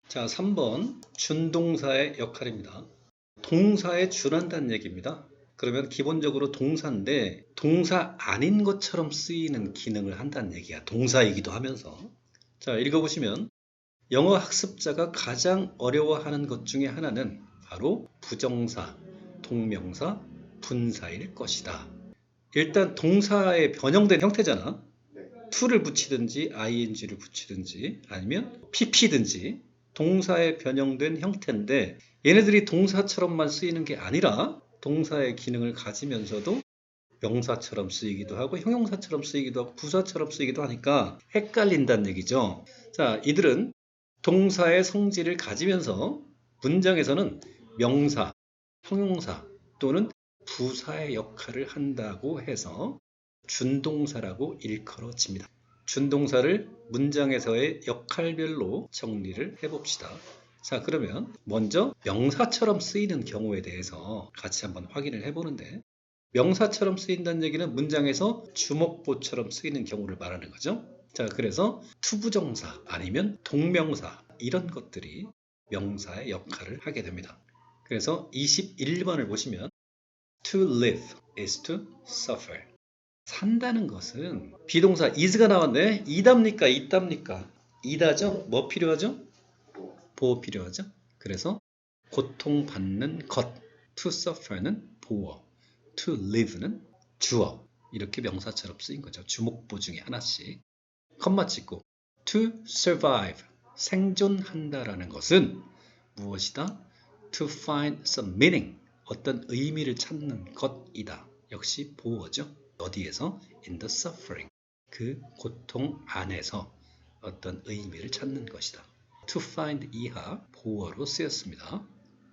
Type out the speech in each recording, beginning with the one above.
자, 3번 준동사의 역할입니다. 동사에 준한다는 얘기입니다. 그러면 기본적으로 동사인데 동사 아닌 것처럼 쓰이는 기능을 한다는 얘기야. 동사이기도 하면서. 자, 읽어보시면 영어 학습자가 가장 어려워하는 것 중에 하나는 바로 부정사, 동명사, 분사일 것이다. 일단 동사의 변형된 형태잖아. to를 붙이든지 ing를 붙이든지 아니면 pp든지 동사의 변형된 형태인데 얘네들이 동사처럼만 쓰이는 게 아니라 동사의 기능을 가지면서도 명사처럼 쓰이기도 하고 형용사처럼 쓰이기도 하고 부사처럼 쓰이기도 하니까 헷갈린다는 얘기죠. 자, 이들은 동사의 성질을 가지면서 문장에서는 명사, 형용사 또는 부사의 역할을 한다고 해서 준동사라고 일컬어집니다. 준동사를 문장에서의 역할별로 정리를 해봅시다. 자, 그러면 먼저 명사처럼 쓰이는 경우에 대해서 같이 한번 확인을 해보는데 명사처럼 쓰인다는 얘기는 문장에서 주목보처럼 쓰이는 경우를 말하는 거죠. 자, 그래서 투부정사 아니면 동명사 이런 것들이 명사의 역할을 하게 됩니다. 그래서 21번을 보시면 to live is to suffer. 산다는 것은 비동사 is가 나왔네. 이답니까? 있답니까? 이다죠? 뭐 필요하죠? 보호 필요하죠? 그래서 고통받는 것 to suffer는 보호, to live는 주어. 이렇게 명사처럼 쓰인 거죠. 주목보 중에 하나씩. 컴마 찍고 to survive 생존한다라는 것은 무엇이다? to find some meaning 어떤 의미를 찾는 것이다. 역시 보어죠. 어디에서? in the suffering 그 고통 안에서 어떤 의미를 찾는 것이다. to find 이하 보어로 쓰였습니다.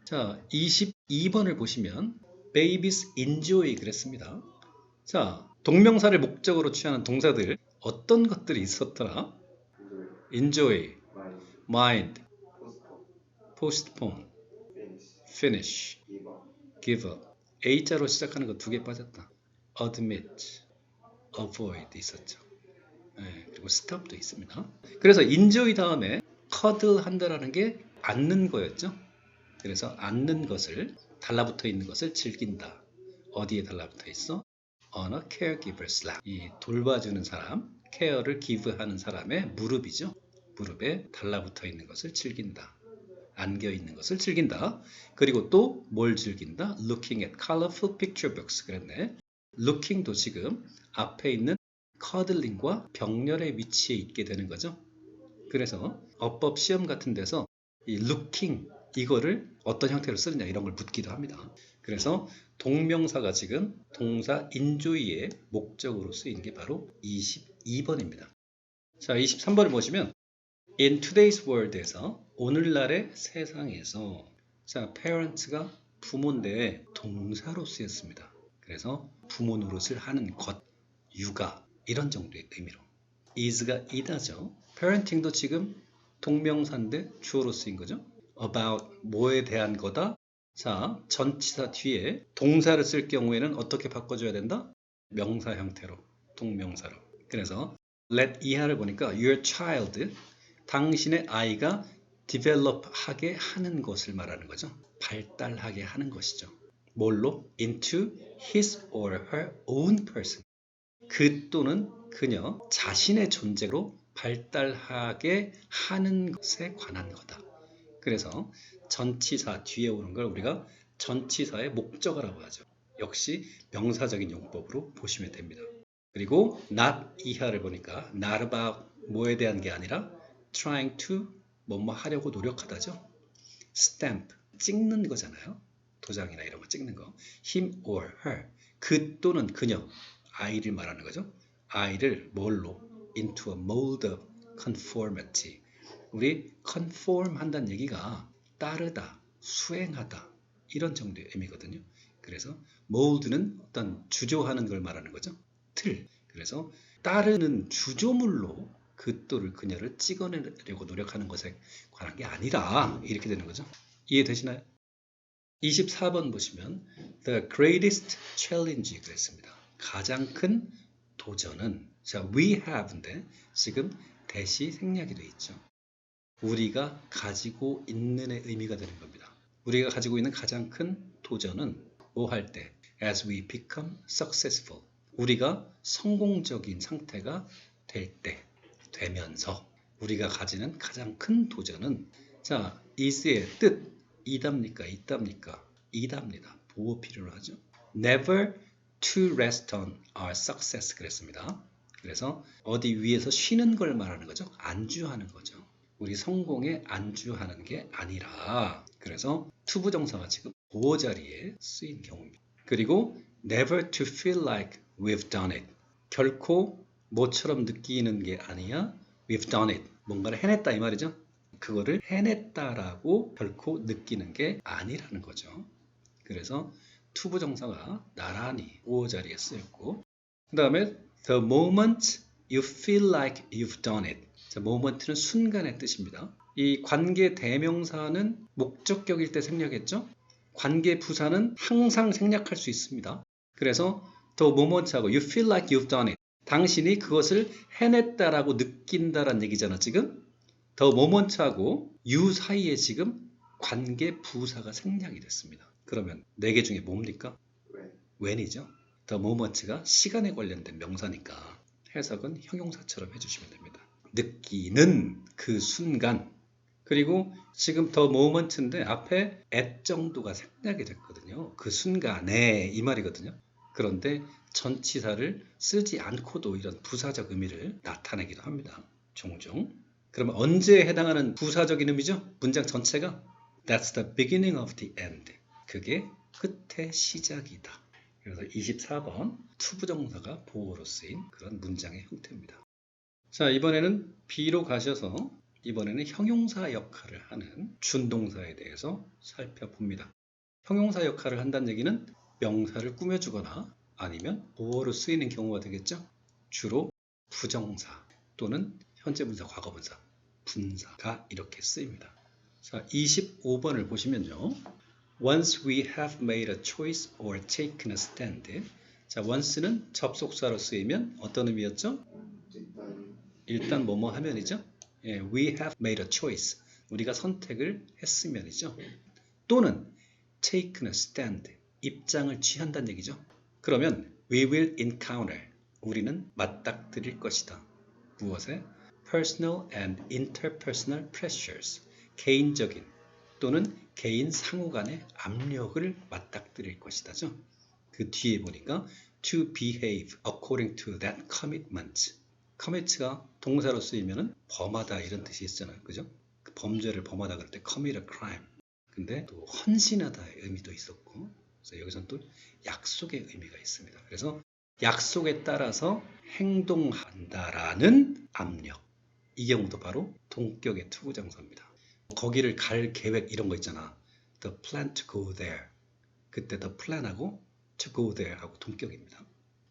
자, 22번을 보시면 babies enjoy 그랬습니다. 자, 동명사를 목적으로 취하는 동사들 어떤 것들이 있었더라? enjoy, mind, postpone, finish, give up. A자로 시작하는 거 두 개 빠졌다. admit, avoid 있었죠. 네, 그리고 stop도 있습니다. 그래서 enjoy 다음에 cuddle 한다라는 게 앉는 거였죠. 그래서 앉는 것을 달라붙어 있는 것을 즐긴다. 어디에 달라붙어 있어? on a caregiver's lap. 이 돌봐주는 사람, 케어를 기브하는 사람의 무릎이죠. 무릎에 달라붙어 있는 것을 즐긴다. 안겨 있는 것을 즐긴다. 그리고 또 뭘 즐긴다? Looking at colorful picture books 그랬네. Looking도 지금 앞에 있는 cuddling과 병렬의 위치에 있게 되는 거죠. 그래서 어법 시험 같은 데서 이 looking 이거를 어떤 형태로 쓰느냐 이런 걸 묻기도 합니다. 그래서 동명사가 지금 동사 enjoy의 목적으로 쓰인 게 바로 22번입니다. 자, 23번을 보시면 In today's world에서 오늘날의 세상에서 자, parents가 부모인데 동사로 쓰였습니다. 그래서 부모 노릇을 하는 것, 육아 이런 정도의 의미로 is가 이다죠. parenting도 지금 동명사인데 주어로 쓰인 거죠. about 뭐에 대한 거다. 자, 전치사 뒤에 동사를 쓸 경우에는 어떻게 바꿔줘야 된다? 명사 형태로 동명사로. 그래서 let 이하를 보니까 your child 당신의 아이가 develop 하게 하는 것을 말하는 거죠. 발달하게 하는 것이죠. 뭘로? into his or her own person. 그 또는 그녀 자신의 존재로 발달하게 하는 것에 관한 거다. 그래서 전치사 뒤에 오는 걸 우리가 전치사의 목적어라고 하죠. 역시 명사적인 용법으로 보시면 됩니다. 그리고 not 이하를 보니까 not about 뭐에 대한 게 아니라 trying to 뭐뭐 하려고 노력하다죠. stamp 찍는 거잖아요. 도장이나 이런 거 찍는 거. him or her 그 또는 그녀 아이를 말하는 거죠. 아이를 뭘로? into a mold of conformity. 우리 conform 한다는 얘기가 따르다, 수행하다 이런 정도의 의미거든요. 그래서 mold는 어떤 주조하는 걸 말하는 거죠. 틀. 그래서 따르는 주조물로 그 또를 그녀를 찍어내려고 노력하는 것에 관한 게 아니라 이렇게 되는 거죠. 이해되시나요? 24번 보시면 The greatest challenge 그랬습니다. 가장 큰 도전은 자, we have인데 지금 대시 생략이 돼 있죠. 우리가 가지고 있는의 의미가 되는 겁니다. 우리가 가지고 있는 가장 큰 도전은 뭐 할 때? As we become successful. 우리가 성공적인 상태가 될 때, 되면서 우리가 가지는 가장 큰 도전은 자, is의 뜻, 이답니까? 있답니까? 이답니다. 보호 필요로 하죠. Never to rest on our success 그랬습니다. 그래서 어디 위에서 쉬는 걸 말하는 거죠. 안주하는 거죠. 우리 성공에 안주하는 게 아니라 그래서 투부정사가 지금 보호 자리에 쓰인 경우입니다. 그리고 never to feel like we've done it. 결코 뭐처럼 느끼는 게 아니야. We've done it. 뭔가를 해냈다 이 말이죠. 그거를 해냈다라고 결코 느끼는 게 아니라는 거죠. 그래서 투부정사가 나란히 보호 자리에 쓰였고 그 다음에 the moment you feel like you've done it. 자, moment는 순간의 뜻입니다. 이 관계 대명사는 목적격일 때 생략했죠. 관계 부사는 항상 생략할 수 있습니다. 그래서 the moment하고 you feel like you've done it. 당신이 그것을 해냈다라고 느낀다라는 얘기잖아 지금. the moment하고 you 사이에 지금 관계 부사가 생략이 됐습니다. 그러면 4개 중에 뭡니까? when이죠. the moment가 시간에 관련된 명사니까 해석은 형용사처럼 해주시면 됩니다. 느끼는 그 순간. 그리고 지금 the moment인데 앞에 at 정도가 생략이 됐거든요. 그 순간에 이 말이거든요. 그런데 전치사를 쓰지 않고도 이런 부사적 의미를 나타내기도 합니다. 종종. 그러면 언제에 해당하는 부사적인 의미죠? 문장 전체가 That's the beginning of the end. 그게 끝의 시작이다. 그래서 24번 투부정사가 보호로 쓰인 그런 문장의 형태입니다. 자, 이번에는 B로 가셔서 이번에는 형용사 역할을 하는 준동사에 대해서 살펴봅니다. 형용사 역할을 한다는 얘기는 명사를 꾸며주거나 아니면 보호로 쓰이는 경우가 되겠죠. 주로 부정사 또는 현재분사, 과거분사, 분사가 이렇게 쓰입니다. 자, 25번을 보시면요. Once we have made a choice or taken a stand. 자, once는 접속사로 쓰이면 어떤 의미였죠? 일단 뭐뭐 하면이죠. 예, we have made a choice. 우리가 선택을 했으면이죠. 또는 taken a stand. 입장을 취한다는 얘기죠. 그러면 we will encounter. 우리는 맞닥뜨릴 것이다. 무엇에? Personal and interpersonal pressures. 개인적인 또는 개인 상호 간의 압력을 맞닥뜨릴 것이다죠. 그 뒤에 보니까 to behave according to that commitment. commit가 동사로 쓰이면은 범하다 이런 뜻이 있잖아요. 그죠? 그 범죄를 범하다 그럴 때 commit a crime. 근데 또 헌신하다의 의미도 있었고 그래서 여기서는 또 약속의 의미가 있습니다. 그래서 약속에 따라서 행동한다라는 압력. 이 경우도 바로 동격의 투부정사입니다. 거기를 갈 계획 이런 거 있잖아. The plan to go there. 그때 the plan하고 to go there 하고 동격입니다.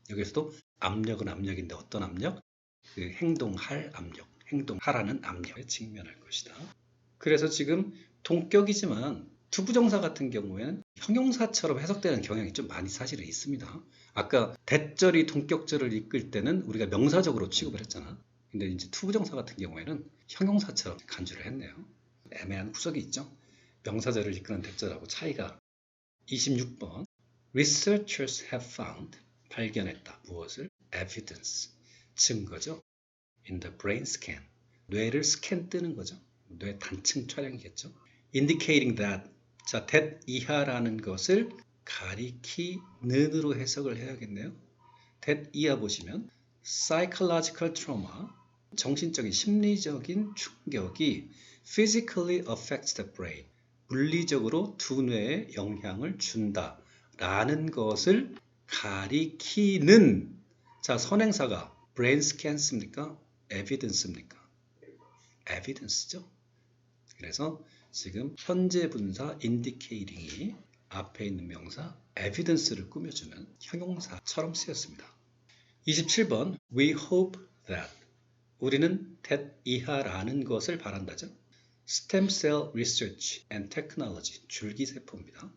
여기서도 압력은 압력인데 어떤 압력? 그 행동할 압력, 행동하라는 압력에 직면할 것이다. 그래서 지금 동격이지만 투부정사 같은 경우에는 형용사처럼 해석되는 경향이 좀 많이 사실은 있습니다. 아까 대절이 동격절을 이끌 때는 우리가 명사적으로 취급을 했잖아. 근데 이제 투부정사 같은 경우에는 형용사처럼 간주를 했네요. 애매한 구석이 있죠. 명사절을 이끄는 대절하고 차이가. 26번 Researchers have found 발견했다. 무엇을? Evidence. 증거죠. In the brain scan. 뇌를 스캔 뜨는 거죠. 뇌 단층 촬영이겠죠. Indicating that. 자, that 이하라는 것을 가리키는으로 해석을 해야겠네요. that 이하 보시면 psychological trauma. 정신적인 심리적인 충격이 physically affects the brain. 물리적으로 두뇌에 영향을 준다라는 것을 가리키는 자, 선행사가 brain scan입니까? evidence입니까? evidence죠. 그래서 지금 현재 분사 indicating이 앞에 있는 명사 evidence를 꾸며주는 형용사처럼 쓰였습니다. 27번 We hope that 우리는 that 이하라는 것을 바란다죠. Stem Cell Research and Technology 줄기세포입니다.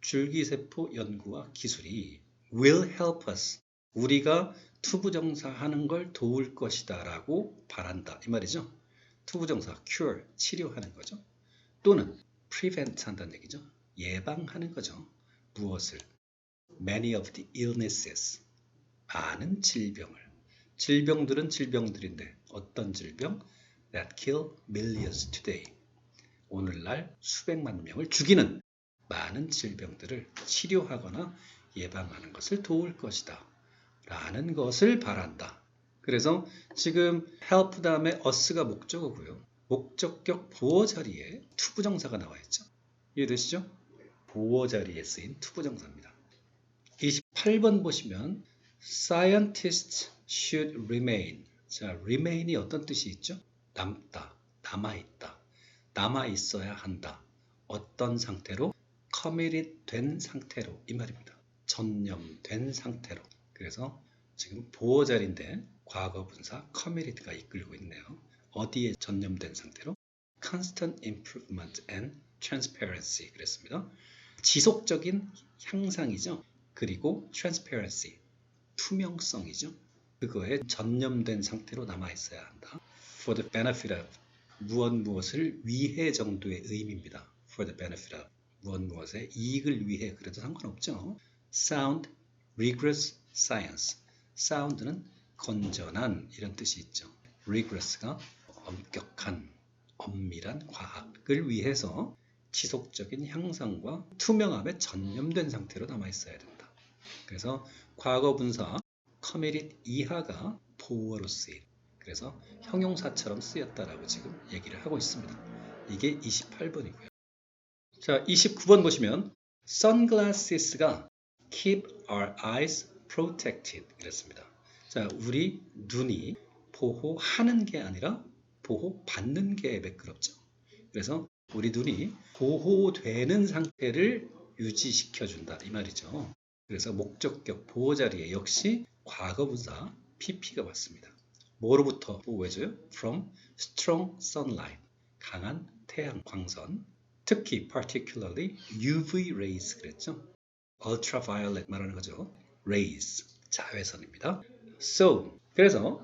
줄기세포 연구와 기술이 will help us 우리가 투부정사 하는 걸 도울 것이다 라고 바란다 이 말이죠. 투부정사 cure, 치료하는 거죠. 또는 prevent 한다는 얘기죠. 예방하는 거죠. 무엇을? Many of the illnesses, 많은 질병을. 질병들은 질병들인데 어떤 질병? That kill millions today. 오늘날 수백만 명을 죽이는 많은 질병들을 치료하거나 예방하는 것을 도울 것이다. 라는 것을 바란다. 그래서 지금 help 다음에 us가 목적어고요. 목적격 보어 자리에 투부정사가 나와 있죠. 이해되시죠? 보어 자리에 쓰인 투부정사입니다. 28번 보시면 scientists should remain. 자, remain이 어떤 뜻이 있죠? 남다, 남아있다, 남아있어야 한다. 어떤 상태로? committed 된 상태로 이 말입니다. 전념된 상태로. 그래서 지금 보어 자리인데 과거 분사 committed가 이끌고 있네요. 어디에 전념된 상태로? constant improvement and transparency 그랬습니다. 지속적인 향상이죠. 그리고 transparency, 투명성이죠. 그거에 전념된 상태로 남아있어야 한다. For the benefit of, 무엇을 위해 정도의 의미입니다. For the benefit of, 무엇의 이익을 위해 그래도 상관없죠. Sound, rigorous science. sound는 건전한 이런 뜻이 있죠. rigorous가 엄격한, 엄밀한 과학을 위해서 지속적인 향상과 투명함에 전념된 상태로 남아있어야 된다. 그래서 과거 분사 committed 이하가 보어로 쓰인, 그래서 형용사처럼 쓰였다라고 지금 얘기를 하고 있습니다. 이게 28번이고요. 자, 29번 보시면 sunglasses가 keep our eyes protected 그랬습니다. 자, 우리 눈이 보호하는 게 아니라 보호받는 게 매끄럽죠. 그래서 우리 눈이 보호되는 상태를 유지시켜준다 이 말이죠. 그래서 목적격 보호 자리에 역시 과거분사 pp가 왔습니다. 뭐로부터 보호해줘요? From strong sunlight, 강한 태양 광선, 특히 particularly UV rays 그랬죠. ultraviolet 말하는 거죠. rays, 자외선입니다. So, 그래서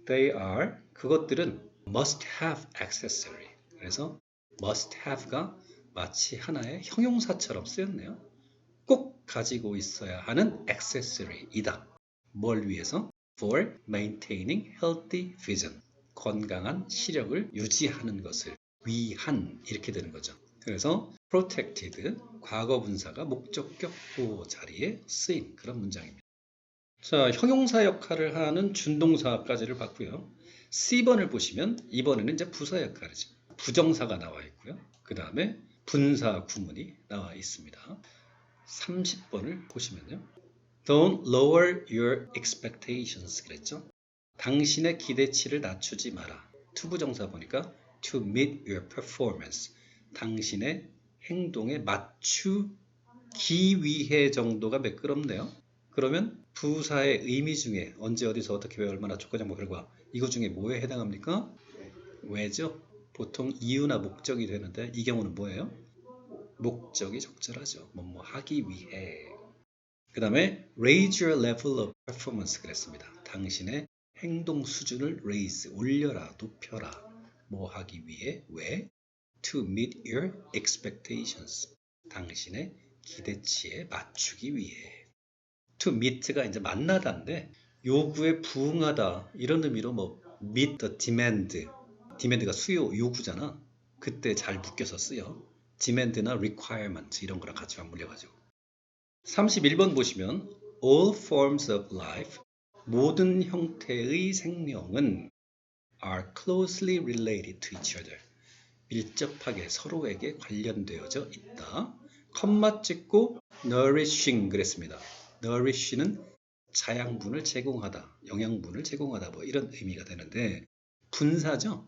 they are, 그것들은 must have accessory. 그래서 must have가 마치 하나의 형용사처럼 쓰였네요. 꼭 가지고 있어야 하는 accessory이다. 뭘 위해서? For maintaining healthy vision. 건강한 시력을 유지하는 것을 위한 이렇게 되는 거죠. 그래서 protected, 과거 분사가 목적격 보호 자리에 쓰인 그런 문장입니다. 자, 형용사 역할을 하는 준동사까지를 봤고요. C번을 보시면 이번에는 이제 부사 역할이죠. 부정사가 나와 있고요. 그 다음에 분사 구문이 나와 있습니다. 30번을 보시면요. Don't lower your expectations 그랬죠. 당신의 기대치를 낮추지 마라. 투부정사 보니까 to meet your performance. 당신의 행동에 맞추기 위해 정도가 매끄럽네요. 그러면 부사의 의미 중에 언제 어디서 어떻게 왜 얼마나 조건장부 결과 이거 중에 뭐에 해당합니까? 왜죠? 보통 이유나 목적이 되는데 이 경우는 뭐예요? 목적이 적절하죠. 뭐뭐 하기 위해. 그 다음에 raise your level of performance 그랬습니다. 당신의 행동 수준을 raise, 올려라, 높여라. 뭐 하기 위해? 왜? To meet your expectations. 당신의 기대치에 맞추기 위해. To meet가 이제 만나다인데 요구에 부응하다 이런 의미로 뭐 meet the demand. demand가 수요, 요구잖아. 그때 잘 묶여서 쓰여. demand나 requirement 이런 거랑 같이 맞물려가지고. 31번 보시면 all forms of life, 모든 형태의 생명은 are closely related to each other. 밀접하게 서로에게 관련되어져 있다. 컴마 찍고 nourishing 그랬습니다. nourish는 자양분을 제공하다, 영양분을 제공하다 뭐 이런 의미가 되는데 분사죠.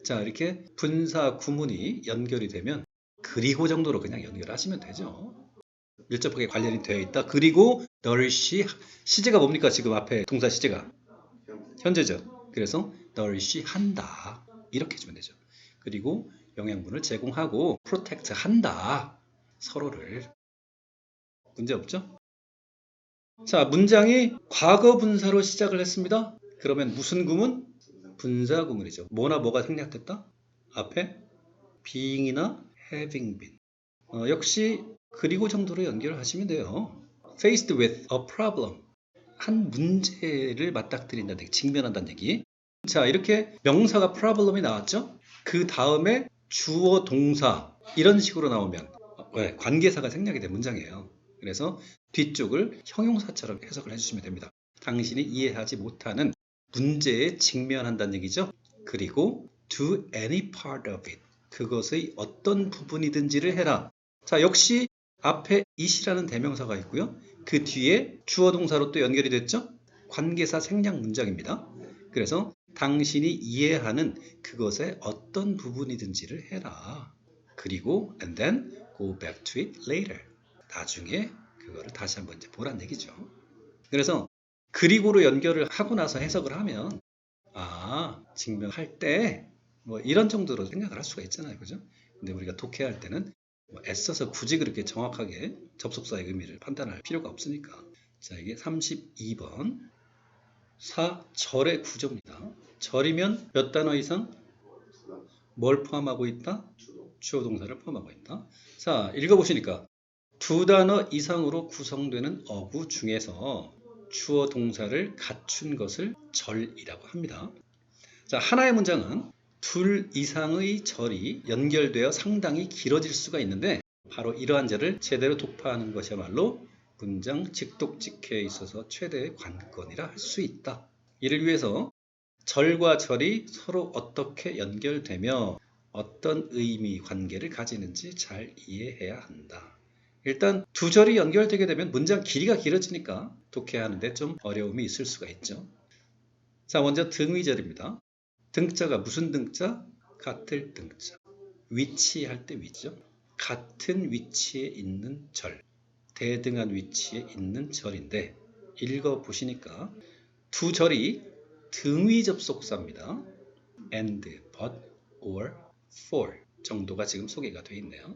자, 이렇게 분사 구문이 연결이 되면 그리고 정도로 그냥 연결하시면 되죠. 밀접하게 관련이 되어 있다. 그리고 nourish, 시제가 뭡니까? 지금 앞에 동사 시제가 현재죠. 그래서 nourish 한다. 이렇게 해주면 되죠. 그리고 영양분을 제공하고 protect 한다. 서로를. 문제 없죠? 자, 문장이 과거 분사로 시작을 했습니다. 그러면 무슨 구문? 분사구문이죠. 뭐나 뭐가 생략됐다? 앞에 being이나 having been. 역시 그리고 정도로 연결을 하시면 돼요. Faced with a problem. 한 문제를 맞닥뜨린다는 얘기, 직면한다는 얘기. 자, 이렇게 명사가 problem이 나왔죠? 그 다음에 주어, 동사 이런 식으로 나오면 관계사가 생략이 된 문장이에요. 그래서 뒤쪽을 형용사처럼 해석을 해주시면 됩니다. 당신이 이해하지 못하는 문제에 직면한다는 얘기죠. 그리고 do any part of it. 그것의 어떤 부분이든지를 해라. 자, 역시 앞에 it이라는 대명사가 있고요. 그 뒤에 주어 동사로 또 연결이 됐죠? 관계사 생략 문장입니다. 그래서 당신이 이해하는 그것의 어떤 부분이든지를 해라. 그리고 and then go back to it later. 나중에 그거를 다시 한번 이제 보란 얘기죠. 그래서 그리고로 연결을 하고 나서 해석을 하면 직면할 때 뭐 이런 정도로 생각을 할 수가 있잖아요. 그죠? 근데 우리가 독해할 때는 애써서 굳이 그렇게 정확하게 접속사의 의미를 판단할 필요가 없으니까. 자, 이게 32번 4절의 구조입니다. 절이면 몇 단어 이상? 뭘 포함하고 있다? 주어 동사를 포함하고 있다. 자, 읽어보시니까 두 단어 이상으로 구성되는 어구 중에서 주어 동사를 갖춘 것을 절이라고 합니다. 자, 하나의 문장은 둘 이상의 절이 연결되어 상당히 길어질 수가 있는데 바로 이러한 절을 제대로 독파하는 것이야말로 문장 직독직해에 있어서 최대의 관건이라 할 수 있다. 이를 위해서 절과 절이 서로 어떻게 연결되며 어떤 의미 관계를 가지는지 잘 이해해야 한다. 일단 두 절이 연결되게 되면 문장 길이가 길어지니까 독해하는데 좀 어려움이 있을 수가 있죠. 자, 먼저 등위절입니다. 등자가 무슨 등자? 같을 등자. 위치할 때 위죠. 같은 위치에 있는 절. 대등한 위치에 있는 절인데 읽어보시니까 두 절이 등위 접속사입니다. and, but, or, for 정도가 지금 소개가 되어 있네요.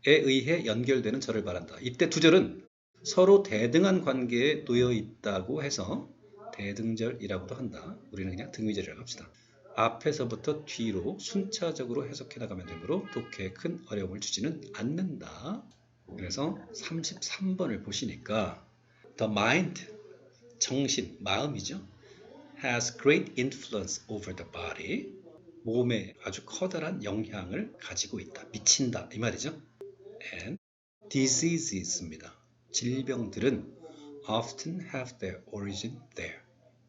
에 의해 연결되는 절을 말한다. 이때 두 절은 서로 대등한 관계에 놓여 있다고 해서 대등절이라고도 한다. 우리는 그냥 등위절이라고 합시다. 앞에서부터 뒤로 순차적으로 해석해 나가면 되므로 독해에 큰 어려움을 주지는 않는다. 그래서 33번을 보시니까 The mind, 정신, 마음이죠. has great influence over the body. 몸에 아주 커다란 영향을 가지고 있다. 미친다. 이 말이죠. And diseases입니다. 질병들은 often have their origin there.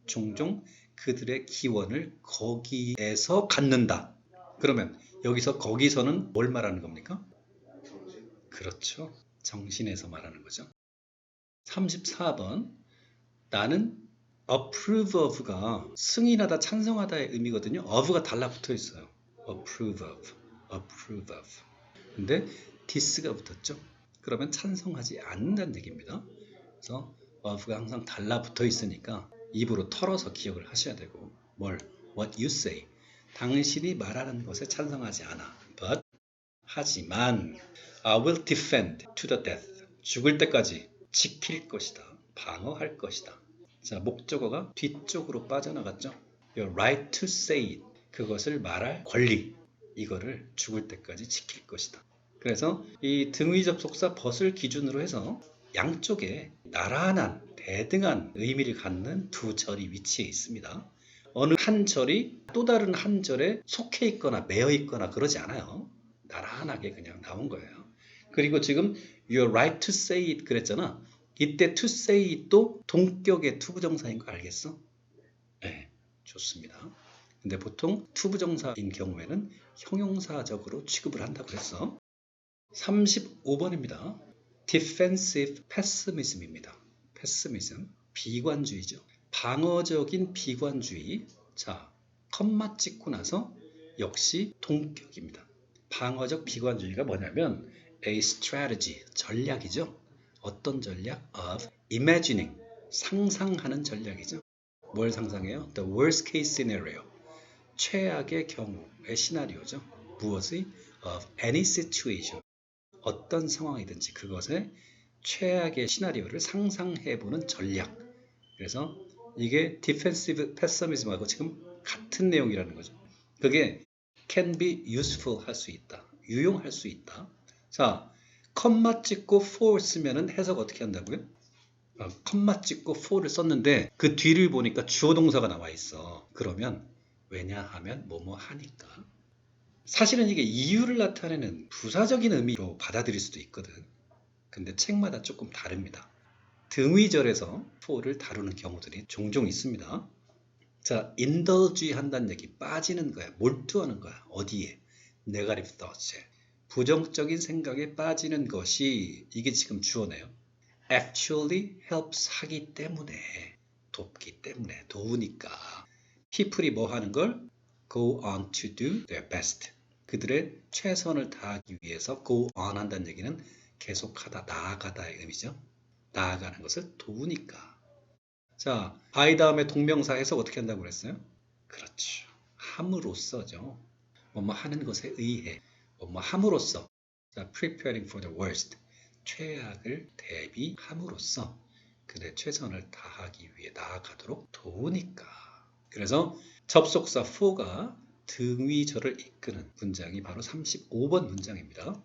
종종 그들의 기원을 거기에서 갖는다. 그러면 여기서 거기서는 뭘 말하는 겁니까? 그렇죠. 정신에서 말하는 거죠. 34번 나는 approve of가 승인하다, 찬성하다의 의미거든요. of가 달라붙어 있어요. approve of, approve of. 근데 this가 붙었죠. 그러면 찬성하지 않는다는 얘기입니다. 그래서 of가 항상 달라붙어 있으니까 입으로 털어서 기억을 하셔야 되고 뭘? What you say. 당신이 말하는 것에 찬성하지 않아. But 하지만 I will defend to the death. 죽을 때까지 지킬 것이다. 방어할 것이다. 자, 목적어가 뒤쪽으로 빠져나갔죠. Your right to say it. 그것을 말할 권리. 이거를 죽을 때까지 지킬 것이다. 그래서 이 등위 접속사 but을 기준으로 해서 양쪽에 나란한 대등한 의미를 갖는 두 절이 위치해 있습니다. 어느 한 절이 또 다른 한 절에 속해 있거나 매여 있거나 그러지 않아요. 나란하게 그냥 나온 거예요. 그리고 지금 You're right to say it 그랬잖아. 이때 to say it도 동격의 투부정사인 거 알겠어? 네, 좋습니다. 근데 보통 투부정사인 경우에는 형용사적으로 취급을 한다고 했어. 35번입니다. Defensive pessimism입니다. pessimism, 비관주의죠. 방어적인 비관주의. 자, 컴마 찍고 나서 역시 동격입니다. 방어적 비관주의가 뭐냐면 a strategy, 전략이죠. 어떤 전략? of imagining, 상상하는 전략이죠. 뭘 상상해요? The worst case scenario, 최악의 경우의 시나리오죠. 무엇의? of any situation, 어떤 상황이든지 그것의 최악의 시나리오를 상상해보는 전략. 그래서 이게 defensive pessimism하고 지금 같은 내용이라는 거죠. 그게 can be useful 할 수 있다. 유용할 수 있다. 자, 컴마 찍고 for 쓰면은 해석 어떻게 한다고요? 컴마 찍고 for를 썼는데 그 뒤를 보니까 주어 동사가 나와 있어. 그러면 왜냐하면 뭐뭐 하니까. 사실은 이게 이유를 나타내는 부사적인 의미로 받아들일 수도 있거든. 근데 책마다 조금 다릅니다. 등위절에서 for를 다루는 경우들이 종종 있습니다. 자, indulge 한다는 얘기, 빠지는 거야. 몰두하는 거야. 어디에? negative thoughts에. 부정적인 생각에 빠지는 것이 이게 지금 주어네요. actually helps 하기 때문에, 돕기 때문에, 도우니까. people이 뭐 하는 걸? go on to do their best. 그들의 최선을 다하기 위해서 go on 한다는 얘기는 계속하다, 나아가다의 의미죠. 나아가는 것을 도우니까. 자, by 다음에 동명사 해석 어떻게 한다고 그랬어요? 그렇죠. 함으로써죠. 뭐뭐 하는 것에 의해, 뭐뭐 함으로써. 자, preparing for the worst. 최악을 대비함으로써 그들의 최선을 다하기 위해 나아가도록 도우니까. 그래서 접속사 for가 등위절을 이끄는 문장이 바로 35번 문장입니다.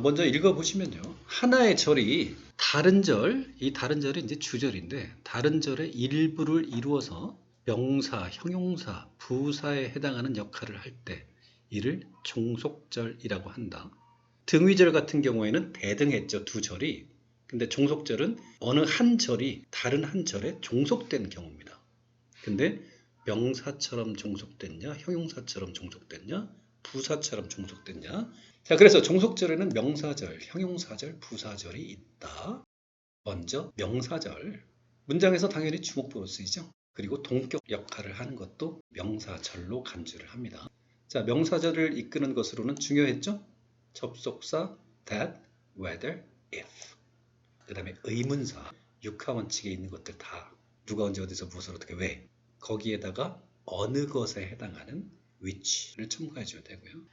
먼저 읽어보시면요. 하나의 절이 다른 절, 이 다른 절이 이제 주절인데 다른 절의 일부를 이루어서 명사, 형용사, 부사에 해당하는 역할을 할 때 이를 종속절이라고 한다. 등위절 같은 경우에는 대등했죠. 두 절이. 근데 종속절은 어느 한 절이 다른 한 절에 종속된 경우입니다. 근데 명사처럼 종속됐냐, 형용사처럼 종속됐냐, 부사처럼 종속됐냐. 자, 그래서 종속절에는 명사절, 형용사절, 부사절이 있다. 먼저 명사절. 문장에서 당연히 주목보로 쓰이죠. 그리고 동격 역할을 하는 것도 명사절로 간주를 합니다. 자, 명사절을 이끄는 것으로는 중요했죠. 접속사 that, whether, if. 그 다음에 의문사, 육하원칙에 있는 것들 다 누가 언제 어디서 무엇을 어떻게 왜. 거기에다가 어느 것에 해당하는 which를 첨가해 줘야 되고요.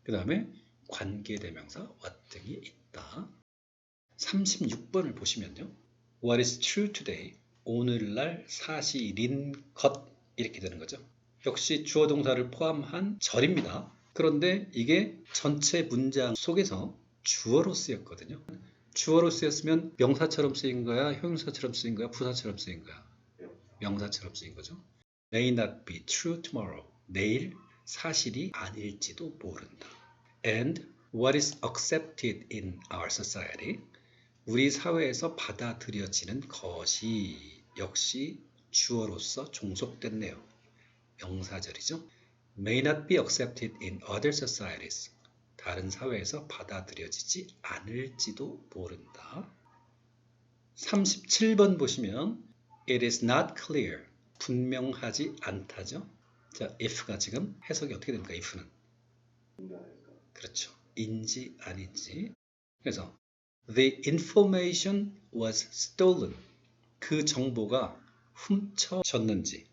그 다음에 관계대명사 what 등이 있다. 36번을 보시면요. What is true today? 오늘날 사실인 것 이렇게 되는 거죠. 역시 주어 동사를 포함한 절입니다. 그런데 이게 전체 문장 속에서 주어로 쓰였거든요. 주어로 쓰였으면 명사처럼 쓰인 거야, 형용사처럼 쓰인 거야, 부사처럼 쓰인 거야. 명사처럼 쓰인 거죠. May not be true tomorrow. 내일 사실이 아닐지도 모른다. And what is accepted in our society? 우리 사회에서 받아들여지는 것이 역시 주어로서 종속됐네요. 명사절이죠. May not be accepted in other societies. 다른 사회에서 받아들여지지 않을지도 모른다. 37번 보시면 It is not clear. 분명하지 않다죠. 자, if가 지금 해석이 어떻게 됩니까? if는. 그렇죠. 인지 아닌지. 그래서 The information was stolen. 그 정보가 훔쳐졌는지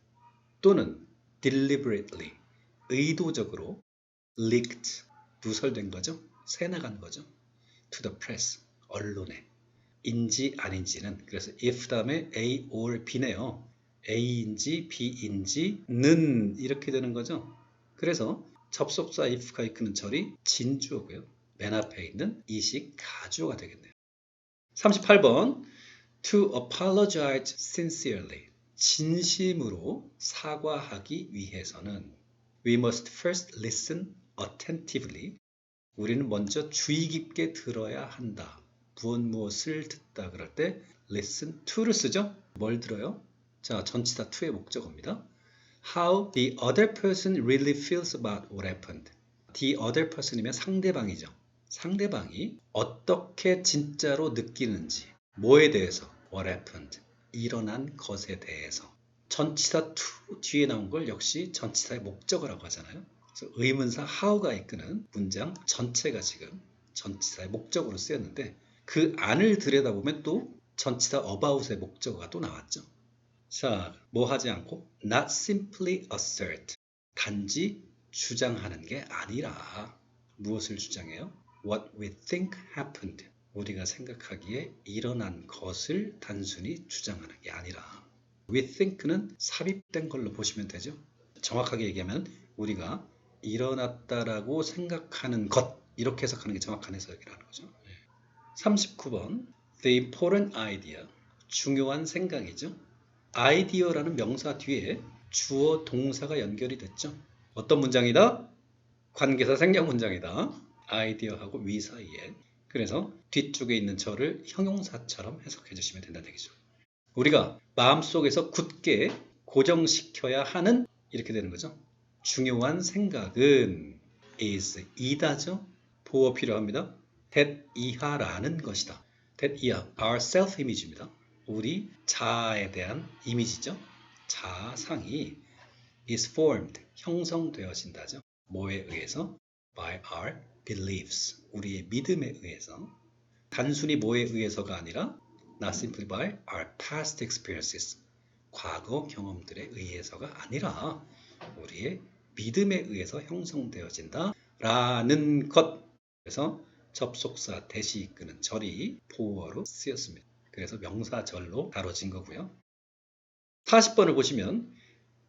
또는 deliberately, 의도적으로 leaked, 누설된 거죠. 새나간 거죠. to the press, 언론에. 인지 아닌지는 그래서 if 다음에 A or B네요. A인지 B인지는 이렇게 되는 거죠. 그래서 접속사 if가 이끄는 절이 진주어고요. 맨 앞에 있는 이식 가주어가 되겠네요. 38번 To apologize sincerely. 진심으로 사과하기 위해서는 We must first listen attentively. 우리는 먼저 주의 깊게 들어야 한다. 무엇을 듣다 그럴 때 listen to를 쓰죠. 뭘 들어요? 자, 전치사 to의 목적어입니다. How the other person really feels about what happened. The other person이면 상대방이죠. 상대방이 어떻게 진짜로 느끼는지, 뭐에 대해서, what happened, 일어난 것에 대해서. 전치사 to 뒤에 나온 걸 역시 전치사의 목적어라고 하잖아요. 그래서 의문사 how가 이끄는 문장 전체가 지금 전치사의 목적어로 쓰였는데 그 안을 들여다보면 또 전치사 about의 목적어가 또 나왔죠. 자, 뭐 하지 않고 not simply assert, 단지 주장하는 게 아니라 무엇을 주장해요? What we think happened, 우리가 생각하기에 일어난 것을 단순히 주장하는 게 아니라 We think는 삽입된 걸로 보시면 되죠. 정확하게 얘기하면 우리가 일어났다라고 생각하는 것 이렇게 해석하는 게 정확한 해석이라는 거죠. 39번 The important idea 중요한 생각이죠. 아이디어라는 명사 뒤에 주어 동사가 연결이 됐죠. 어떤 문장이다? 관계사 생략 문장이다. 아이디어하고 위 사이에. 그래서 뒤쪽에 있는 저를 형용사처럼 해석해 주시면 된다는 얘기죠. 우리가 마음속에서 굳게 고정시켜야 하는 이렇게 되는 거죠. 중요한 생각은 is 이다죠. 보어 필요합니다. that 이하라는 것이다. that 이하, our self image입니다. 우리 자아에 대한 이미지죠. 자아상이 is formed, 형성되어진다죠. 뭐에 의해서? by our beliefs, 우리의 믿음에 의해서. 단순히 뭐에 의해서가 아니라 not simply by our past experiences, 과거 경험들에 의해서가 아니라 우리의 믿음에 의해서 형성되어진다 라는 것. 그래서 접속사 대시 이끄는 절이 보어로 쓰였습니다. 그래서 명사절로 다뤄진 거고요. 40번을 보시면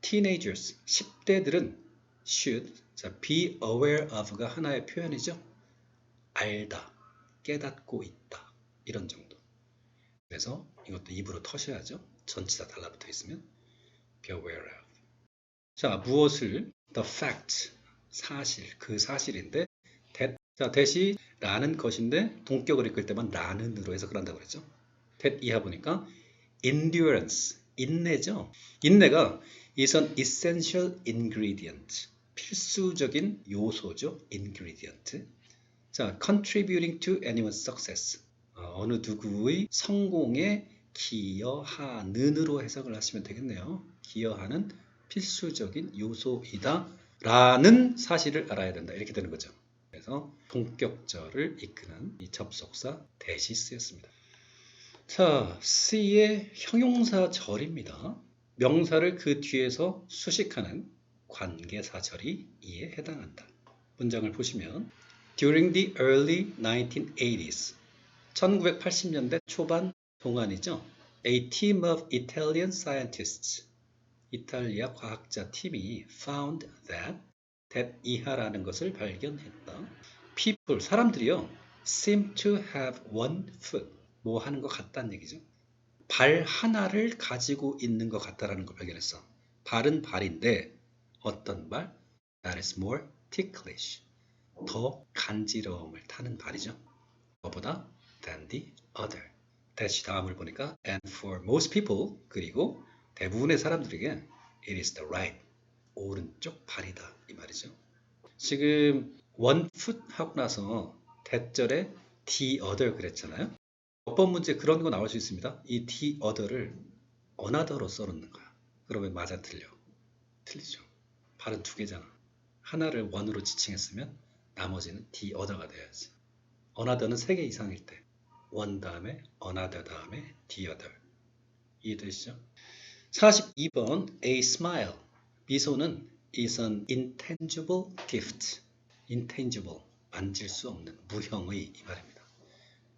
teenagers, 10대들은 should, 자, be aware of가 하나의 표현이죠. 알다, 깨닫고 있다, 이런 정도. 그래서 이것도 입으로 터셔야죠. 전치사 달라붙어 있으면 be aware of. 자, 무엇을? the fact, 사실, 그 사실인데 that, 자, that이 라는 것인데 동격을 이끌 때만 라는으로 해석을 한다고 그랬죠. that 이하 보니까 endurance, 인내죠. 인내가 is an essential ingredient, 필수적인 요소죠. ingredient. 자, contributing to anyone's success, 어느 누구의 성공에 기여하는으로 해석을 하시면 되겠네요. 기여하는 필수적인 요소이다 라는 사실을 알아야 된다. 이렇게 되는 거죠. 그래서 동격절을 이끄는 이 접속사 대시 쓰였습니다. 자, C의 형용사절입니다. 명사를 그 뒤에서 수식하는 관계사절이 이에 해당한다. 문장을 보시면 During the early 1980s, 1980년대 초반 동안이죠. A team of Italian scientists, 이탈리아 과학자 팀이 found that 이하라는 것을 발견했다. People, 사람들이요, seem to have one foot, 뭐 하는 것 같다는 얘기죠. 발 하나를 가지고 있는 것 같다라는 걸 발견했어. 발은 발인데 어떤 발? That is more ticklish, 더 간지러움을 타는 발이죠. 그보다 than the other. 다시 다음을 보니까 and for most people, 그리고 대부분의 사람들에게 it is the right, 오른쪽 발이다 이 말이죠. 지금 one foot 하고 나서 대절에 the other 그랬잖아요. 몇 번 문제 그런 거 나올 수 있습니다. 이 the other를 another로 써놓는 거야. 그러면 맞아 틀려? 틀리죠. 발은 두 개잖아. 하나를 one으로 지칭했으면 나머지는 the other가 돼야지. another는 세 개 이상일 때 one 다음에 another 다음에 the other. 이해되시죠? 42번 A smile, 미소는 is an intangible gift. intangible, 만질 수 없는 무형의 이 말입니다.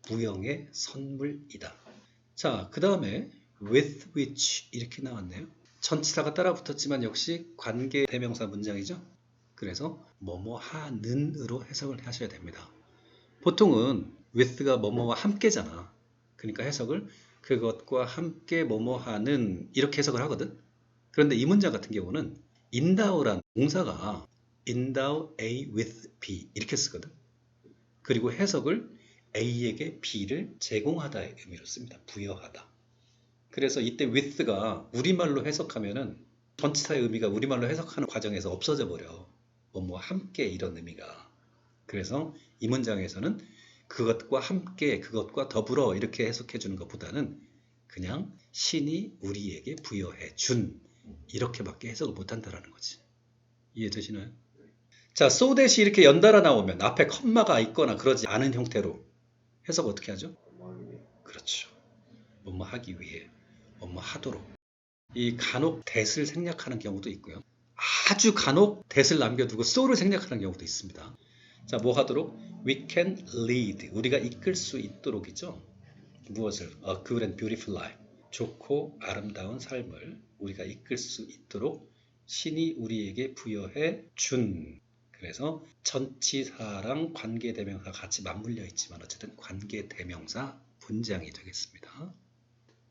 무형의 선물이다. 자, 그 다음에 with which 이렇게 나왔네요. 전치사가 따라 붙었지만 역시 관계 대명사 문장이죠. 그래서 뭐뭐 하는으로 해석을 하셔야 됩니다. 보통은 with가 뭐뭐와 함께잖아. 그러니까 해석을 그것과 함께 뭐뭐 하는 이렇게 해석을 하거든. 그런데 이 문장 같은 경우는 endow란 동사가 endow A with B 이렇게 쓰거든. 그리고 해석을 A에게 B를 제공하다의 의미로 씁니다. 부여하다. 그래서 이때 with가 우리말로 해석하면은 전치사의 의미가 우리말로 해석하는 과정에서 없어져 버려. 뭐뭐 함께 이런 의미가. 그래서 이 문장에서는 그것과 함께, 그것과 더불어 이렇게 해석해 주는 것보다는 그냥 신이 우리에게 부여해 준 이렇게밖에 해석을 못한다라는 거지. 이해되시나요? 자, so that이 이렇게 연달아 나오면 앞에 컴마가 있거나 그러지 않은 형태로 해석 어떻게 하죠? 그렇죠. 뭐뭐 하기 위해, 뭐뭐 하도록. 이 간혹 that을 생략하는 경우도 있고요. 아주 간혹 that을 남겨두고 so를 생략하는 경우도 있습니다. 자, 뭐 하도록? We can lead. 우리가 이끌 수 있도록이죠. 무엇을? A good and beautiful life. 좋고 아름다운 삶을 우리가 이끌 수 있도록 신이 우리에게 부여해 준. 그래서 전치사랑 관계대명사 같이 맞물려 있지만 어쨌든 관계대명사 문장이 되겠습니다.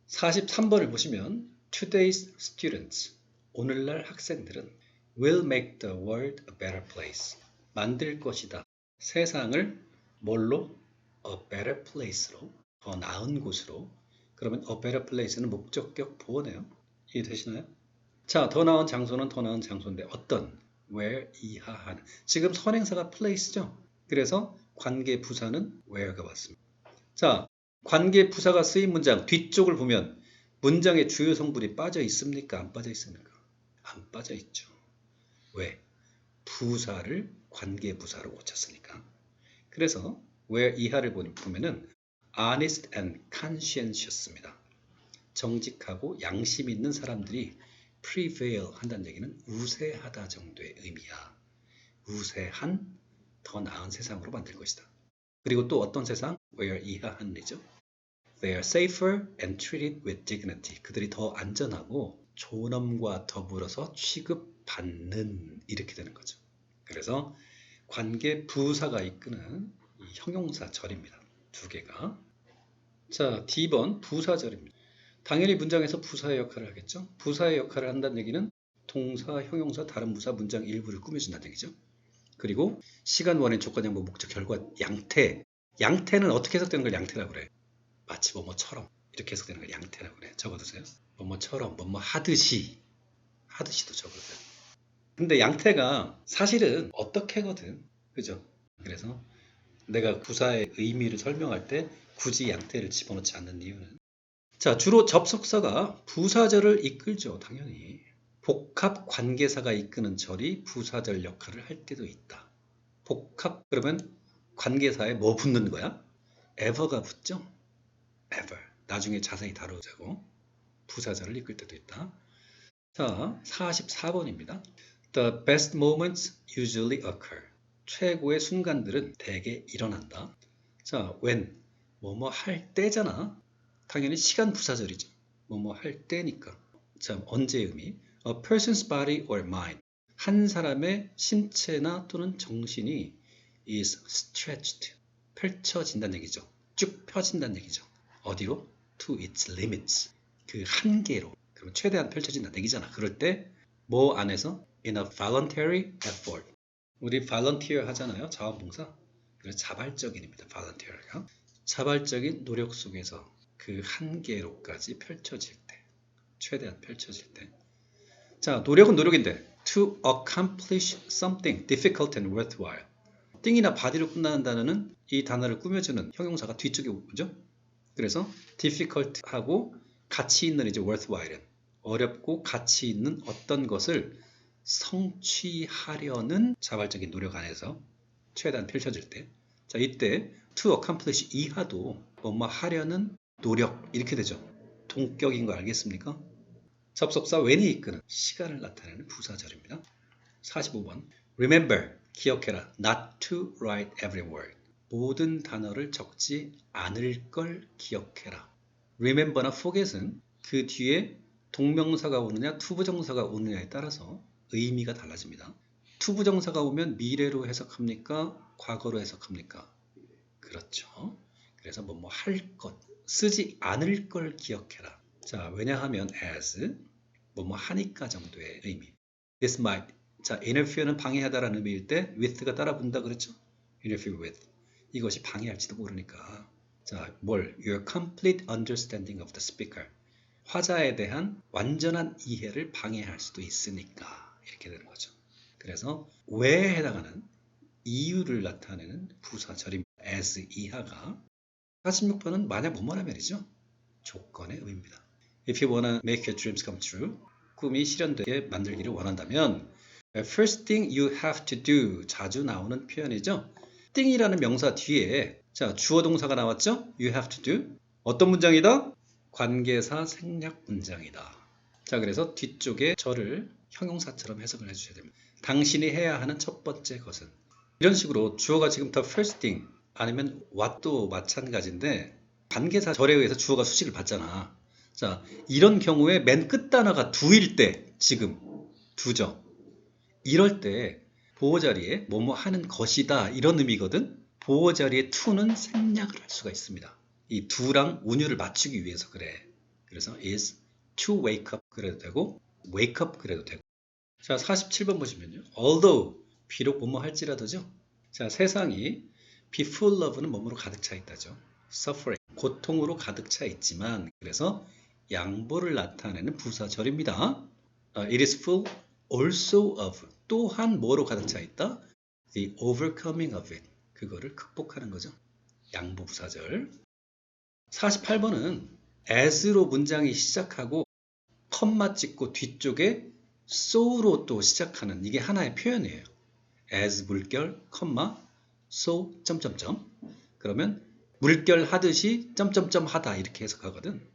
43번을 보시면 Today's students, 오늘날 학생들은 will make the world a better place, 만들 것이다. 세상을 뭘로? a better place로, 더 나은 곳으로. 그러면 a better place는 목적격 보어네요. 이해되시나요? 자, 더 나은 장소는 더 나은 장소인데 어떤? where 이하한. 지금 선행사가 place죠. 그래서 관계 부사는 where가 왔습니다. 자, 관계 부사가 쓰인 문장 뒤쪽을 보면 문장의 주요 성분이 빠져 있습니까? 안 빠져 있습니까? 안 빠져 있죠. 왜? 부사를 관계 부사로 고쳤으니까. 그래서 where 이하를 보면은 honest and conscientious입니다. 정직하고 양심 있는 사람들이 prevail 한다는 얘기는 우세하다 정도의 의미야. 우세한 더 나은 세상으로 만들 것이다. 그리고 또 어떤 세상? where 이하한이죠. They are safer and treated with dignity. 그들이 더 안전하고 존엄과 더불어서 취급받는 이렇게 되는 거죠. 그래서 관계 부사가 이끄는 이 형용사절입니다. 두 개가. 자, D번 부사절입니다. 당연히 문장에서 부사의 역할을 하겠죠. 부사의 역할을 한다는 얘기는 동사, 형용사, 다른 부사, 문장 일부를 꾸며준다는 얘기죠. 그리고 시간, 원인, 조건, 양보, 목적, 결과, 양태. 양태는 어떻게 해석되는 걸 양태라고 그래? 마치 뭐뭐처럼 이렇게 해석되는 걸 양태라고 그래. 적어두세요. 뭐뭐처럼, 뭐뭐 하듯이. 하듯이도 적어두세요. 근데 양태가 사실은 어떻게거든. 그죠? 그래서 내가 부사의 의미를 설명할 때 굳이 양태를 집어넣지 않는 이유는 자, 주로 접속사가 부사절을 이끌죠. 당연히. 복합 관계사가 이끄는 절이 부사절 역할을 할 때도 있다. 복합 그러면 관계사에 뭐 붙는 거야? ever가 붙죠? ever. 나중에 자세히 다루자고. 부사절을 이끌 때도 있다. 자, 44번입니다. The best moments usually occur. 최고의 순간들은 대개 일어난다. 자, when. 뭐뭐 할 때잖아. 당연히 시간 부사절이죠. 뭐뭐 할 때니까. 자, 언제의 의미? A person's body or mind. 한 사람의 신체나 또는 정신이 is stretched. 펼쳐진다는 얘기죠. 쭉 펴진다는 얘기죠. 어디로? To its limits. 그 한계로. 그럼 최대한 펼쳐진다는 얘기잖아. 그럴 때 뭐 안에서? In a voluntary effort. 우리 volunteer 하잖아요. 자원봉사. 그래서 자발적인입니다. volunteer가. 자발적인 노력 속에서 그 한계로까지 펼쳐질 때. 최대한 펼쳐질 때. 자, 노력은 노력인데 to accomplish something difficult and worthwhile. 띵이나 body로 끝나는 단어는 이 단어를 꾸며주는 형용사가 뒤쪽에 오죠. 그래서 difficult하고 가치 있는 이제 worthwhile은 어렵고 가치 있는 어떤 것을 성취하려는 자발적인 노력 안에서 최대한 펼쳐질 때. 자, 이때 to accomplish 이하도 뭐뭐 하려는 노력 이렇게 되죠. 동격인 거 알겠습니까? 접속사 when이 이끄는 시간을 나타내는 부사절입니다. 45번 Remember, 기억해라. Not to write every word. 모든 단어를 적지 않을 걸 기억해라. Remember나 forget은 그 뒤에 동명사가 오느냐 투부정사가 오느냐에 따라서 의미가 달라집니다. 투부정사가 오면 미래로 해석합니까? 과거로 해석합니까? 그렇죠. 그래서 뭐뭐 할 것, 쓰지 않을 걸 기억해라. 자, 왜냐하면 as, 뭐뭐 하니까 정도의 의미. This might, 자, interfere는 방해하다라는 의미일 때 with가 따라 붙는다 그랬죠? interfere with. 이것이 방해할지도 모르니까. 자, 뭘? Your complete understanding of the speaker. 화자에 대한 완전한 이해를 방해할 수도 있으니까 이렇게 되는 거죠. 그래서 왜에 해당하는 이유를 나타내는 부사절입니다. as 이하가 46번은 만약 뭐뭐라면이죠. 조건의 의미입니다. If you wanna make your dreams come true, 꿈이 실현되게 만들기를 원한다면 first thing you have to do 자주 나오는 표현이죠. thing이라는 명사 뒤에 자 주어 동사가 나왔죠. You have to do 어떤 문장이다? 관계사 생략 문장이다. 자 그래서 뒤쪽에 저를 형용사처럼 해석을 해주셔야 됩니다. 당신이 해야 하는 첫 번째 것은 이런 식으로 주어가 지금 the first thing 아니면 what도 마찬가지인데 관계사 절에 의해서 주어가 수식을 받잖아. 자 이런 경우에 맨 끝 단어가 do일 때 지금 두죠. 이럴 때 보호 자리에 뭐뭐 하는 것이다 이런 의미거든. 보호 자리에 to는 생략을 할 수가 있습니다. 이 do랑 운율을 맞추기 위해서 그래. 그래서 is to wake up 그래도 되고 wake up 그래도 되고. 자, 47번 보시면요. although 비록 뭐뭐 할지라도죠. 자, 세상이 be full of는 뭐뭐로 가득 차 있다죠. suffering 고통으로 가득 차 있지만 그래서 양보를 나타내는 부사절입니다. It is full also of 또한 뭐로 가득 차 있다? The overcoming of it 그거를 극복하는 거죠. 양보 부사절. 48번은 as로 문장이 시작하고 컴마 찍고 뒤쪽에 so로 또 시작하는 이게 하나의 표현이에요. as 물결 컴마 so 점점점 그러면 물결 하듯이 점점점 하다 이렇게 해석하거든.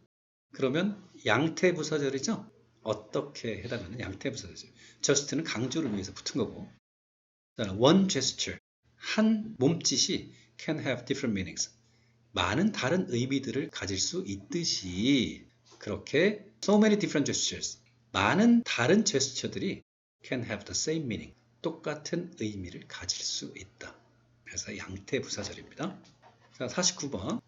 그러면 양태 부사절이죠. 어떻게 해당하는 양태 부사절. just는 강조를 위해서 붙은 거고. one gesture 한 몸짓이 can have different meanings 많은 다른 의미들을 가질 수 있듯이 그렇게 so many different gestures 많은 다른 제스처들이 can have the same meaning 똑같은 의미를 가질 수 있다. 그래서 양태 부사절입니다. 자, 49번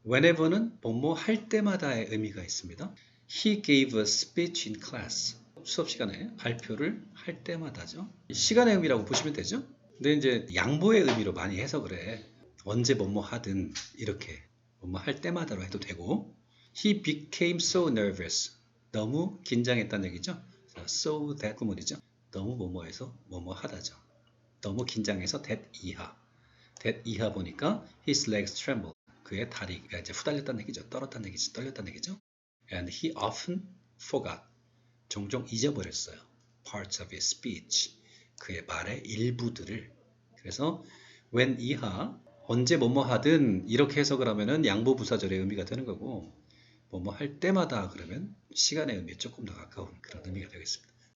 whenever는 뭐뭐 할 때마다의 의미가 있습니다. He gave a speech in class 수업 시간에 발표를 할 때마다죠. 시간의 의미라고 보시면 되죠. 근데 이제 양보의 의미로 많이 해석을 해. 언제 뭐뭐 하든 이렇게 뭐뭐 할 때마다로 해도 되고 He became so nervous 너무 긴장했다는 얘기죠. so that 구문이죠. 너무 뭐뭐해서 뭐뭐 하다죠. 너무 긴장해서 that 이하 보니까 his legs trembled 그의 다리가 이제 후달렸다는 얘기죠. 떨었다는 얘기죠. 떨렸다는 얘기죠. And he often forgot 종종 잊어버렸어요. parts of his speech 그의 말의 일부들을. 그래서 when 이하 언제 뭐뭐 하든 이렇게 해석을 하면은 양보 부사절의 의미가 되는 거고 뭐뭐 할 때마다 그러면 시간의 의미에 조금 더 가까운 그런 의미가 되겠습니다.